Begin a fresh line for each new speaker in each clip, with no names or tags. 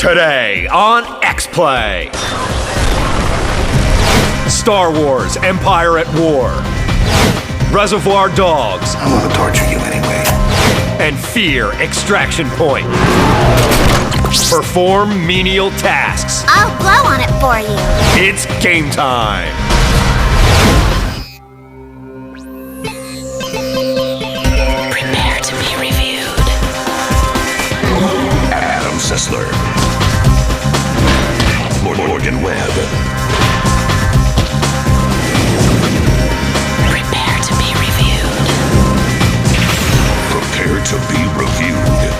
Today on X-Play. Star Wars Empire at War. Reservoir Dogs.
I want to torture you anyway.
And F.E.A.R. Extraction Point. Perform menial tasks.
I'll blow on it for you.
It's game time.
Prepare to be reviewed.
Adam Sessler. Morgan Webb.
Prepare to be reviewed.
Prepare to be reviewed.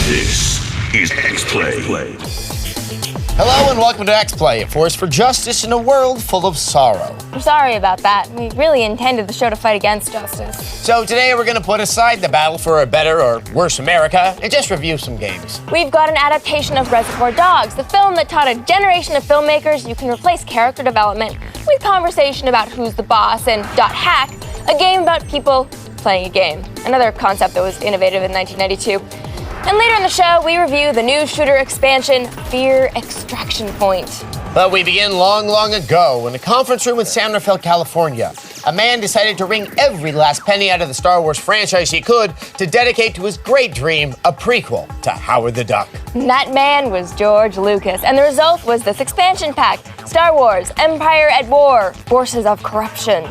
This is X-Play.
Hello and welcome to X-Play, a force for justice in a world full of sorrow.
I'm sorry about that. We really intended the show to fight against justice.
So today we're going to put aside the battle for a better or worse America and just review some games.
We've got an adaptation of Reservoir Dogs, the film that taught a generation of filmmakers you can replace character development with conversation about who's the boss, and .hack, a game about people playing a game, another concept that was innovative in 1992. And later in the show, we review the new shooter expansion, F.E.A.R. Extraction Point.
But we begin long, long ago in a conference room in San Rafael, California. A man decided to wring every last penny out of the Star Wars franchise he could to dedicate to his great dream, a prequel to Howard the Duck.
And that man was George Lucas, and the result was this expansion pack, Star Wars Empire at War, Forces of Corruption.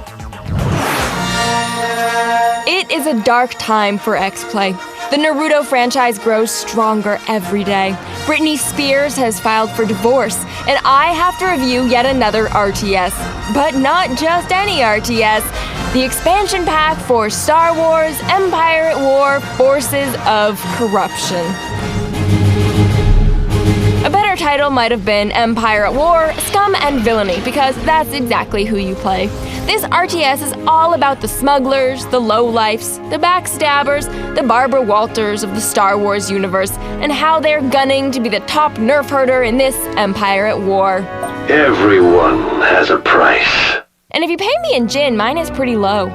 It is a dark time for X-Play. The Naruto franchise grows stronger every day. Britney Spears has filed for divorce, and I have to review yet another RTS. But not just any RTS. The expansion pack for Star Wars Empire at War, Forces of Corruption. A better title might have been Empire at War, Scum and Villainy, because that's exactly who you play. This RTS is all about the smugglers, the lowlifes, the backstabbers, the Barbara Walters of the Star Wars universe, and how they're gunning to be the top nerf herder in this Empire at War.
Everyone has a price.
And if you pay me in gin, mine is pretty low.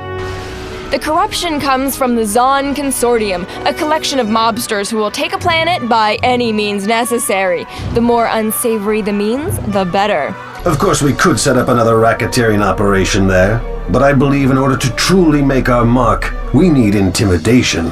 The corruption comes from the Zon Consortium, a collection of mobsters who will take a planet by any means necessary. The more unsavory the means, the better.
Of course, we could set up another racketeering operation there, but I believe in order to truly make our mark, we need intimidation.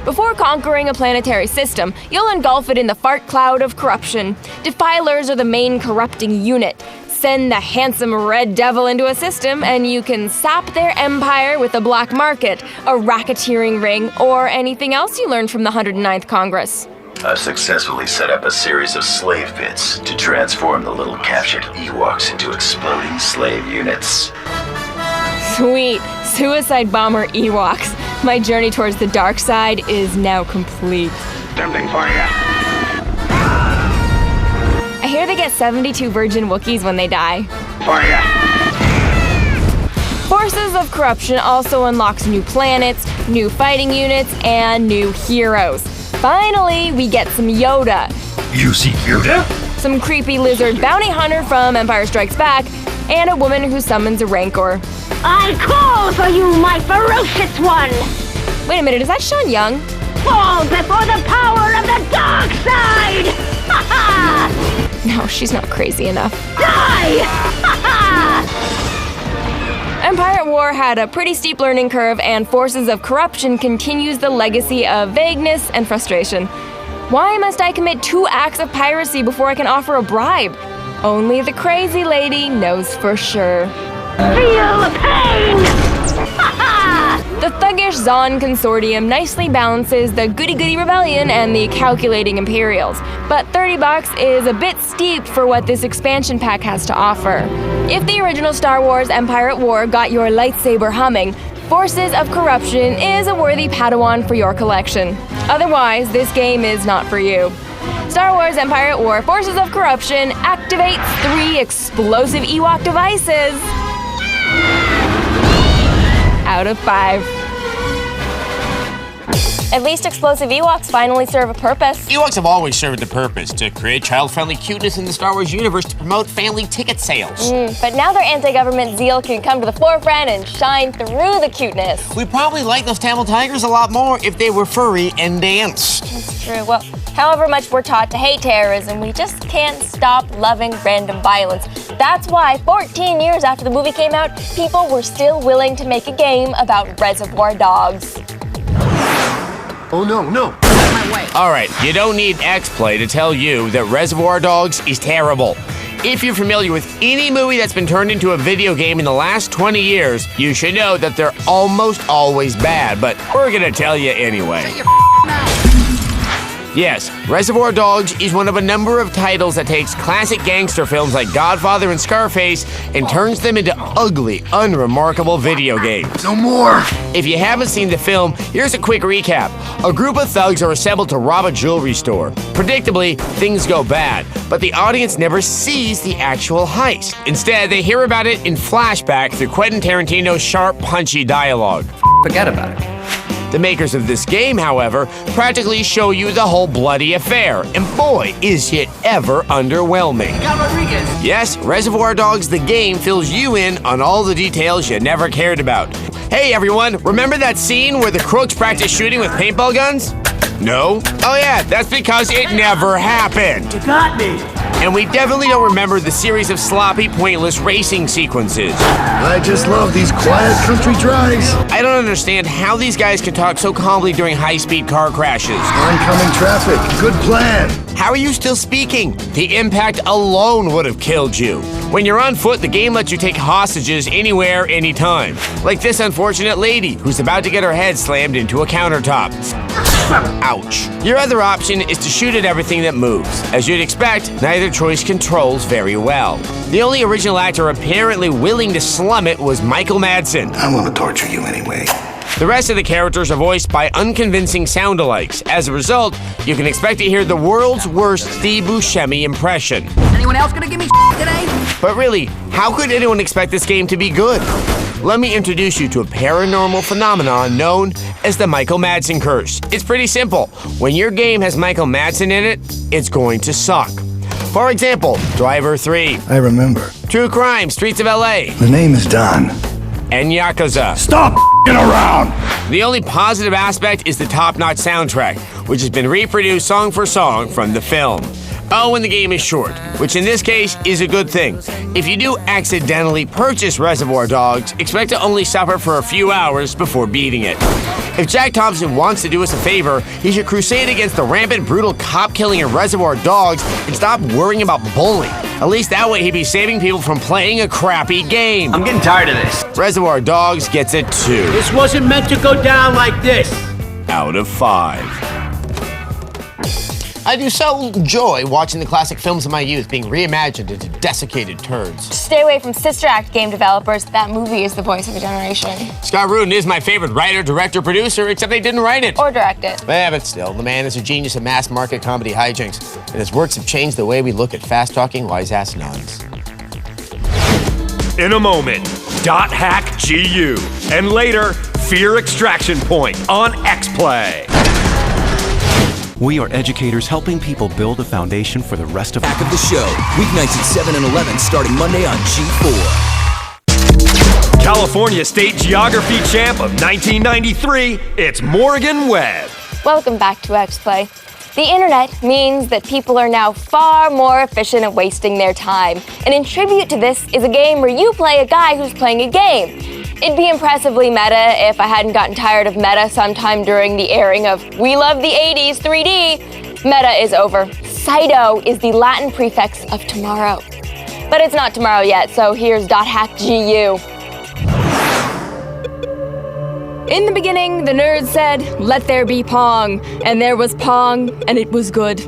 Before conquering a planetary system, you'll engulf it in the fart cloud of corruption. Defilers are the main corrupting unit. Send the handsome Red Devil into a system, and you can sap their empire with a black market, a racketeering ring, or anything else you learned from the 109th Congress.
I've successfully set up a series of slave pits to transform the little captured Ewoks into exploding slave units.
Sweet. Suicide bomber Ewoks. My journey towards the dark side is now complete.
Something for you.
I hear they get 72 virgin Wookiees when they die.
For you.
Forces of Corruption also unlocks new planets, new fighting units, and new heroes. Finally, we get some Yoda.
You see Yoda?
Some creepy lizard bounty hunter from Empire Strikes Back, and a woman who summons a Rancor.
I call for you, my ferocious one!
Wait a minute, is that Sean Young?
Fall before the power of the dark side! Ha ha!
No, she's not crazy enough.
Die! Ha ha!
Empire at War had a pretty steep learning curve, and Forces of Corruption continues the legacy of vagueness and frustration. Why must I commit 2 acts of piracy before I can offer a bribe? Only the crazy lady knows for sure.
Feel the pain! Ha ha!
The thuggish Zon Consortium nicely balances the goody-goody rebellion and the calculating Imperials, but $30 is a bit steep for what this expansion pack has to offer. If the original Star Wars Empire at War got your lightsaber humming, Forces of Corruption is a worthy Padawan for your collection. Otherwise, this game is not for you. Star Wars Empire at War, Forces of Corruption activates 3 explosive Ewok devices. Out of 5. At least explosive Ewoks finally serve a purpose.
Ewoks have always served the purpose to create child-friendly cuteness in the Star Wars universe to promote family ticket sales.
But now their anti-government zeal can come to the forefront and shine through the cuteness.
We'd probably like those Tamil tigers a lot more if they were furry and danced.
That's true. Well, however much we're taught to hate terrorism, we just can't stop loving random violence. That's why 14 years after the movie came out, people were still willing to make a game about Reservoir Dogs.
Oh no.
All right, you don't need X-Play to tell you that Reservoir Dogs is terrible. If you're familiar with any movie that's been turned into a video game in the last 20 years, you should know that they're almost always bad, but we're gonna tell you anyway. Yes, Reservoir Dogs is one of a number of titles that takes classic gangster films like Godfather and Scarface and turns them into ugly, unremarkable video games.
No more.
If you haven't seen the film, here's a quick recap. A group of thugs are assembled to rob a jewelry store. Predictably, things go bad, but the audience never sees the actual heist. Instead, they hear about it in flashback through Quentin Tarantino's sharp, punchy dialogue.
Forget about it.
The makers of this game, however, practically show you the whole bloody affair, and boy, is it ever underwhelming. Yes, Reservoir Dogs the game fills you in on all the details you never cared about. Hey everyone, remember that scene where the crooks practice shooting with paintball guns? No? Oh yeah, that's because it never happened.
You got me.
And we definitely don't remember the series of sloppy, pointless racing sequences.
I just love these quiet country drives.
I don't understand how these guys can talk so calmly during high-speed car crashes.
Oncoming traffic. Good plan.
How are you still speaking? The impact alone would have killed you. When you're on foot, the game lets you take hostages anywhere, anytime. Like this unfortunate lady who's about to get her head slammed into a countertop. Ouch. Your other option is to shoot at everything that moves. As you'd expect, neither choice controls very well. The only original actor apparently willing to slum it was Michael Madsen.
I'm gonna torture you anyway.
The rest of the characters are voiced by unconvincing sound-alikes. As a result, you can expect to hear the world's worst Steve Buscemi impression.
Anyone else gonna give me today?
But really, how could anyone expect this game to be good? Let me introduce you to a paranormal phenomenon known as the Michael Madsen curse. It's pretty simple. When your game has Michael Madsen in it, it's going to suck. For example, Driver 3,
I remember.
True Crime, Streets of LA,
The name is Don.
and Yakuza.
Stop around.
The only positive aspect is the top-notch soundtrack, which has been reproduced song for song from the film. Oh, and the game is short, which in this case is a good thing. If you do accidentally purchase Reservoir Dogs, expect to only suffer for a few hours before beating it. If Jack Thompson wants to do us a favor, he should crusade against the rampant, brutal cop-killing in Reservoir Dogs and stop worrying about bullying. At least that way he'd be saving people from playing a crappy game.
I'm getting tired of this.
Reservoir Dogs gets a 2
This wasn't meant to go down like this.
out of 5. I do so enjoy watching the classic films of my youth being reimagined into desiccated turds.
Stay away from Sister Act game developers. That movie is the voice of a generation.
Scott Rudin is my favorite writer, director, producer, except they didn't write it.
Or direct it.
Yeah, but still, the man is a genius of mass market comedy hijinks, and his works have changed the way we look at fast-talking, wise-ass nuns.
In a moment, Dot Hack GU, and later, Fear Extraction Point on X-Play.
We are educators helping people build a foundation for the rest of
Back of the show, weeknights at 7 and 11 starting Monday on G4.
California State Geography Champ of 1993, it's Morgan Webb.
Welcome back to X-Play. The internet means that people are now far more efficient at wasting their time. And in tribute to this is a game where you play a guy who's playing a game. It'd be impressively meta if I hadn't gotten tired of meta sometime during the airing of We Love the 80s 3D. Meta is over. Cyto is the Latin prefix of tomorrow. But it's not tomorrow yet, so here's .hack GU. In the beginning, the nerd said, "Let there be Pong," and there was Pong, and it was good.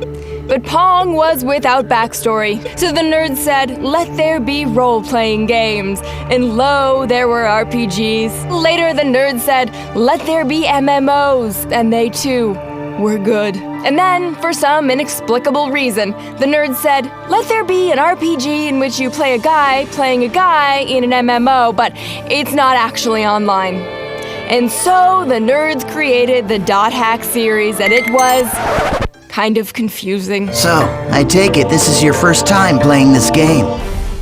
But Pong was without backstory, so the nerd said, "Let there be role-playing games," and lo, there were RPGs. Later, the nerd said, "Let there be MMOs," and they too were good. And then, for some inexplicable reason, the nerd said, "Let there be an RPG in which you play a guy playing a guy in an MMO, but it's not actually online." And so the nerds created the Dot Hack series, and it was kind of confusing.
So, I take it this is your first time playing this game.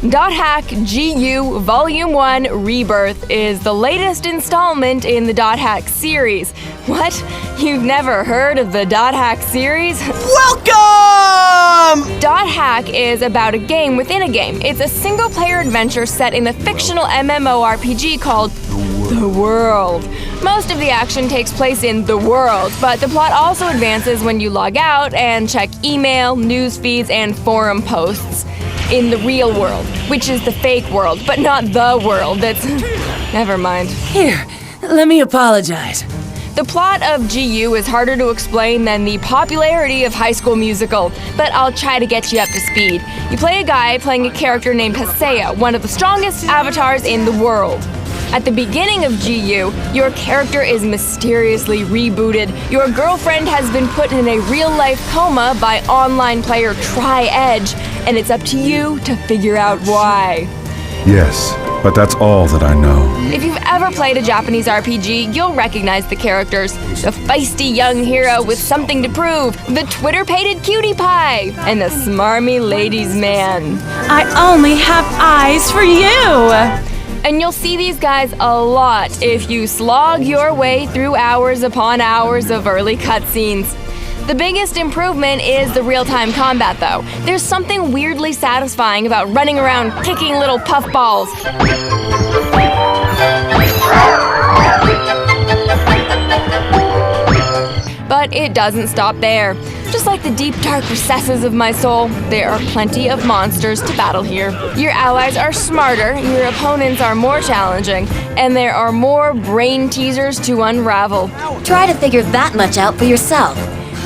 Dot Hack GU Volume 1 Rebirth is the latest installment in the Dot Hack series. What? You've never heard of the Dot Hack series?
Welcome!
Dot Hack is about a game within a game. It's a single-player adventure set in the fictional MMORPG called The World. Most of the action takes place in The World, but the plot also advances when you log out and check email, news feeds, and forum posts. In the real world, which is the fake world, but not the world. That's... Never mind.
Here, let me apologize.
The plot of GU is harder to explain than the popularity of High School Musical, but I'll try to get you up to speed. You play a guy playing a character named F.E.A.R, one of the strongest avatars in the world. At the beginning of GU, your character is mysteriously rebooted. Your girlfriend has been put in a real-life coma by online player Tri-Edge, and it's up to you to figure out why.
Yes, but that's all that I know.
If you've ever played a Japanese RPG, you'll recognize the characters. The feisty young hero with something to prove, the Twitter-pated cutie pie, and the smarmy ladies' man.
I only have eyes for you!
And you'll see these guys a lot if you slog your way through hours upon hours of early cutscenes. The biggest improvement is the real-time combat, though. There's something weirdly satisfying about running around kicking little puffballs. But it doesn't stop there. Just like the deep, dark recesses of my soul, there are plenty of monsters to battle here. Your allies are smarter, your opponents are more challenging, and there are more brain teasers to unravel.
Try to figure that much out for yourself.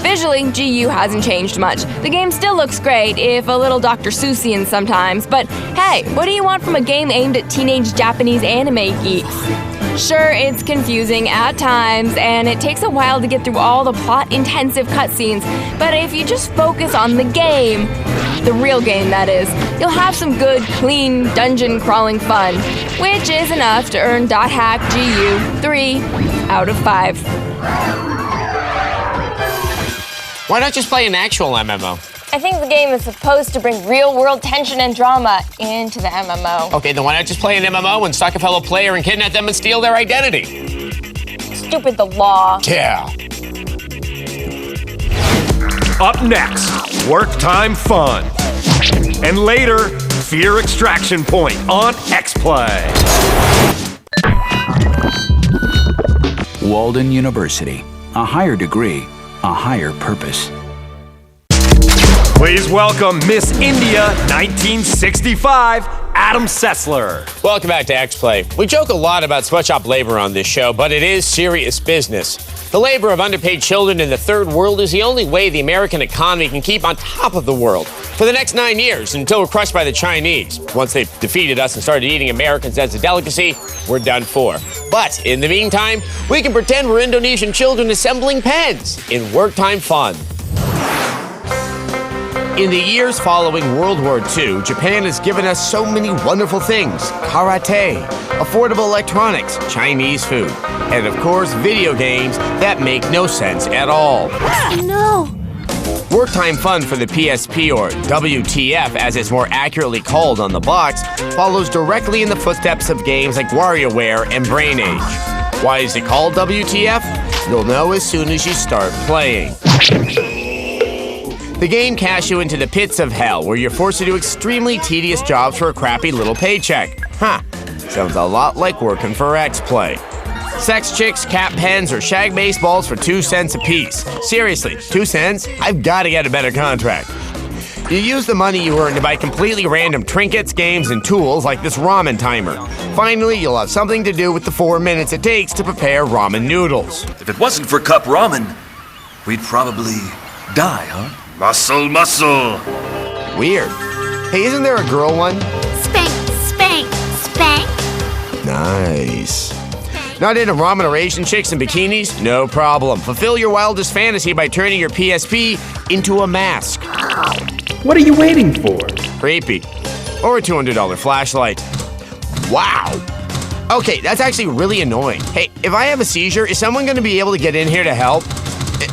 Visually, GU hasn't changed much. The game still looks great, if a little Dr. Seussian sometimes, but hey, what do you want from a game aimed at teenage Japanese anime geeks? Sure, it's confusing at times, and it takes a while to get through all the plot-intensive cutscenes, but if you just focus on the game, the real game that is, you'll have some good, clean, dungeon-crawling fun, which is enough to earn Dot Hack GU 3 out of 5.
Why not just play an actual MMO?
I think the game is supposed to bring real-world tension and drama into the MMO.
Okay, then why not just play an MMO and stalk a fellow player and kidnap them and steal their identity?
Stupid the law.
Yeah.
Up next, work time fun. And later, Fear Extraction Point on X-Play.
Walden University. A higher degree, a higher purpose.
Please welcome Miss India 1965, Adam Sessler.
Welcome back to X-Play. We joke a lot about sweatshop labor on this show, but it is serious business. The labor of underpaid children in the third world is the only way the American economy can keep on top of the world for the next 9 years until we're crushed by the Chinese. Once they've defeated us and started eating Americans as a delicacy, we're done for. But in the meantime, we can pretend we're Indonesian children assembling pens in work time fun. In the years following World War II, Japan has given us so many wonderful things. Karate, affordable electronics, Chinese food, and of course, video games that make no sense at all.
No!
Work time fun for the PSP, or WTF as it's more accurately called on the box, follows directly in the footsteps of games like WarioWare and Brain Age. Why is it called WTF? You'll know as soon as you start playing. The game casts you into the pits of hell, where you're forced to do extremely tedious jobs for a crappy little paycheck. Sounds a lot like working for X-Play. Sex chicks, cat pens, or shag baseballs for 2 cents a piece. Seriously, 2 cents? I've got to get a better contract. You use the money you earn to buy completely random trinkets, games, and tools like this ramen timer. Finally, you'll have something to do with the 4 minutes it takes to prepare ramen noodles.
If it wasn't for cup ramen, we'd probably die, huh? Muscle, muscle.
Weird. Hey, isn't there a girl one?
Spank, spank, spank.
Nice. Not into ramen or Asian chicks in bikinis? No problem. Fulfill your wildest fantasy by turning your PSP into a mask.
What are you waiting for?
Creepy. Or a $200 flashlight. Wow. Okay, that's actually really annoying. Hey, if I have a seizure, is someone going to be able to get in here to help?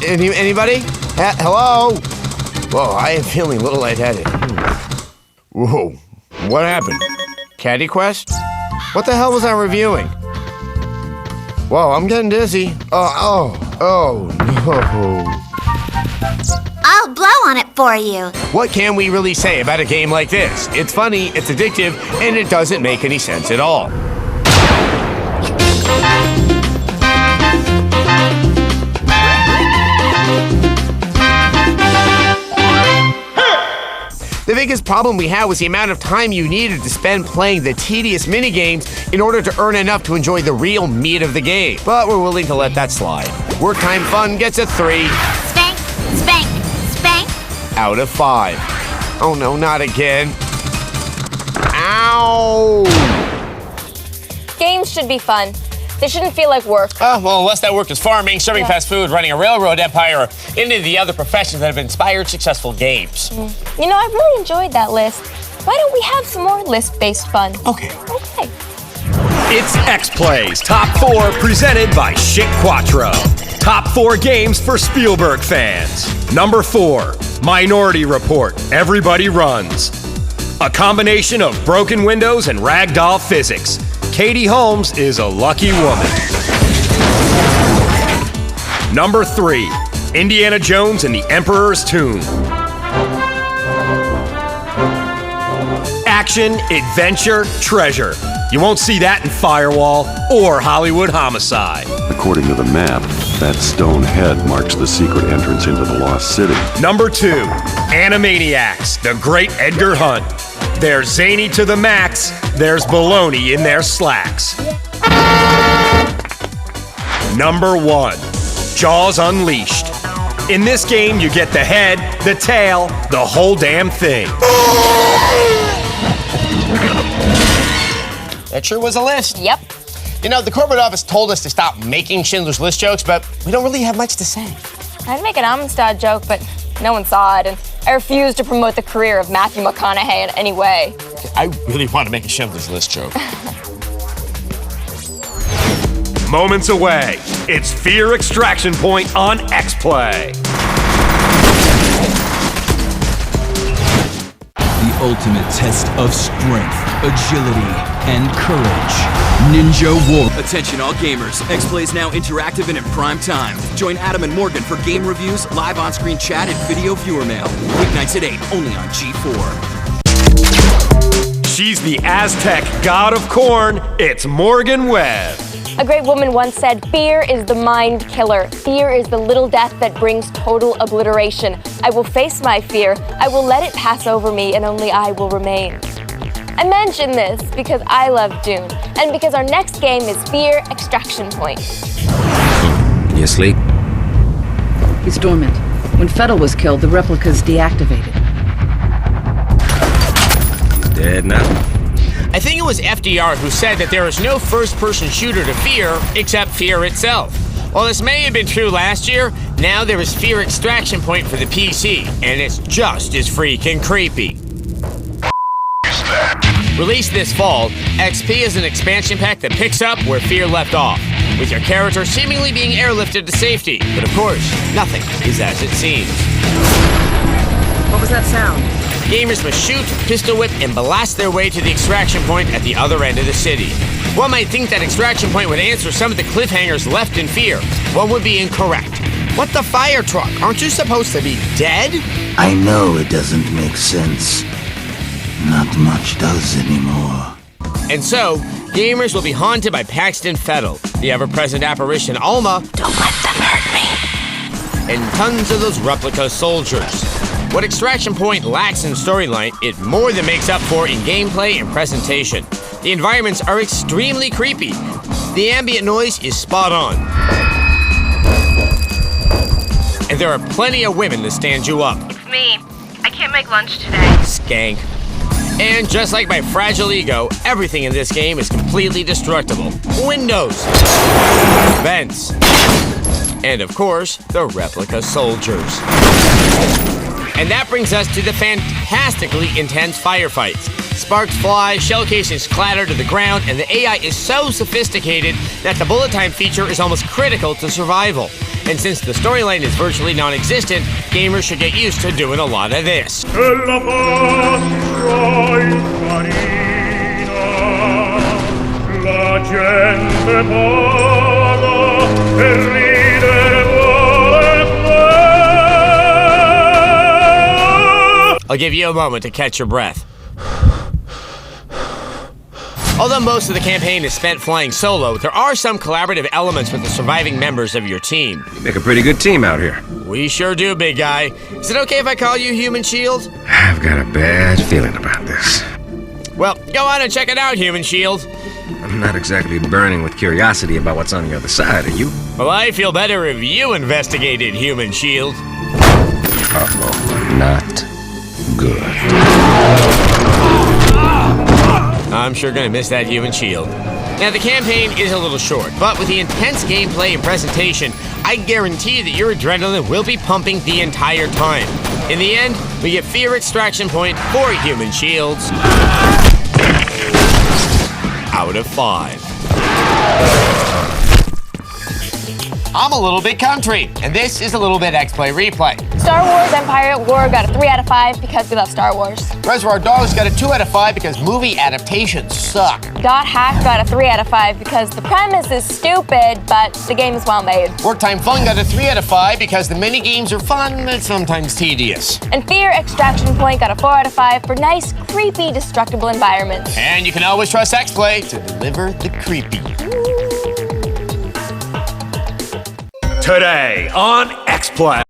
Anybody? Hello? Whoa, I am feeling a little lightheaded. Whoa, what happened? Caddy Quest? What the hell was I reviewing? Whoa, I'm getting dizzy. Oh no.
I'll blow on it for you.
What can we really say about a game like this? It's funny, it's addictive, and it doesn't make any sense at all. The biggest problem we had was the amount of time you needed to spend playing the tedious minigames in order to earn enough to enjoy the real meat of the game. But we're willing to let that slide. Work time fun gets a 3.
Spank, spank, spank.
Out of 5. Oh no, not again. Ow!
Games should be fun. They shouldn't feel like work.
Well, unless that work is farming, serving fast food, running a railroad empire, or any of the other professions that have inspired successful games.
You know, I've really enjoyed that list. Why don't we have some more list-based fun?
Okay.
It's X-Plays Top 4 presented by Chic Quattro. Top 4 games for Spielberg fans. Number 4, Minority Report, Everybody Runs. A combination of broken windows and ragdoll physics. Katie Holmes is a lucky woman. Number 3, Indiana Jones and the Emperor's Tomb. Action, adventure, treasure. You won't see that in Firewall or Hollywood Homicide.
According to the map, that stone head marks the secret entrance into the Lost City.
Number 2, Animaniacs, the Great Edgar Hunt. There's zany to the max, there's baloney in their slacks. Number 1, Jaws Unleashed. In this game, you get the head, the tail, the whole damn thing.
That sure was a list.
Yep.
You know, the corporate office told us to stop making Schindler's List jokes, but we don't really have much to say.
I'd make an Amistad joke, but no one saw it, and I refuse to promote the career of Matthew McConaughey in any way.
I really want to make a Schindler's List joke.
Moments away, it's F.E.A.R Extraction Point on X-Play.
The ultimate test of strength, agility, and courage. Ninja War. Attention all gamers. X-Play is now interactive and in prime time. Join Adam and Morgan for game reviews, live on-screen chat, and video viewer mail. Weeknights at 8, only on G4.
She's the Aztec god of corn. It's Morgan Webb.
A great woman once said, "Fear is the mind killer. Fear is the little death that brings total obliteration. I will face my fear. I will let it pass over me, and only I will remain." I mention this because I love Dune, and because our next game is F.E.A.R Extraction Point.
You asleep?
He's dormant. When Fettel was killed, the replica's deactivated.
He's dead now?
I think it was FDR who said that there is no first-person shooter to fear except F.E.A.R itself. While this may have been true last year, now there is F.E.A.R Extraction Point for the PC, and it's just as freaking creepy. Released this fall, XP is an expansion pack that picks up where F.E.A.R left off, with your character seemingly being airlifted to safety. But of course, nothing is as it seems.
What was that sound?
Gamers must shoot, pistol whip, and blast their way to the extraction point at the other end of the city. One might think that extraction point would answer some of the cliffhangers left in F.E.A.R. One would be incorrect. What the fire truck? Aren't you supposed to be dead?
I know it doesn't make sense. Not much does anymore.
And so, gamers will be haunted by Paxton Fettel, the ever-present apparition Alma.
Don't let them hurt me.
And tons of those replica soldiers. What Extraction Point lacks in storyline, it more than makes up for in gameplay and presentation. The environments are extremely creepy. The ambient noise is spot on. And there are plenty of women to stand you up.
It's me. I can't make lunch today.
Skank. And just like my fragile ego, everything in this game is completely destructible. Windows, vents, and of course, the replica soldiers. And that brings us to the fantastically intense firefights. Sparks fly, shell casings clatter to the ground, and the AI is so sophisticated that the bullet time feature is almost critical to survival. And since the storyline is virtually non-existent, gamers should get used to doing a lot of this. I'll give you a moment to catch your breath. Although most of the campaign is spent flying solo, there are some collaborative elements with the surviving members of your team.
You make a pretty good team out here.
We sure do, big guy. Is it okay if I call you Human Shield?
I've got a bad feeling about this.
Well, go on and check it out, Human Shield.
I'm not exactly burning with curiosity about what's on the other side, are you?
Well, I feel better if you investigated, Human Shield.
Uh-oh, not good.
I'm sure gonna miss that Human Shield. Now, the campaign is a little short, but with the intense gameplay and presentation, I guarantee that your adrenaline will be pumping the entire time. In the end, we get F.E.A.R extraction point for Human Shields out of 5. I'm a little bit country, and this is a little bit X-Play Replay.
Star Wars Empire at War got a 3 out of 5 because we love Star Wars.
Reservoir Dogs got a 2 out of 5 because movie adaptations suck.
Dot Hack got a 3 out of 5 because the premise is stupid, but the game is well made.
Work Time Fun got a 3 out of 5 because the mini games are fun but sometimes tedious.
And F.E.A.R Extraction Point got a 4 out of 5 for nice, creepy, destructible environments.
And you can always trust X-Play to deliver the creepy.
Today on X-Play.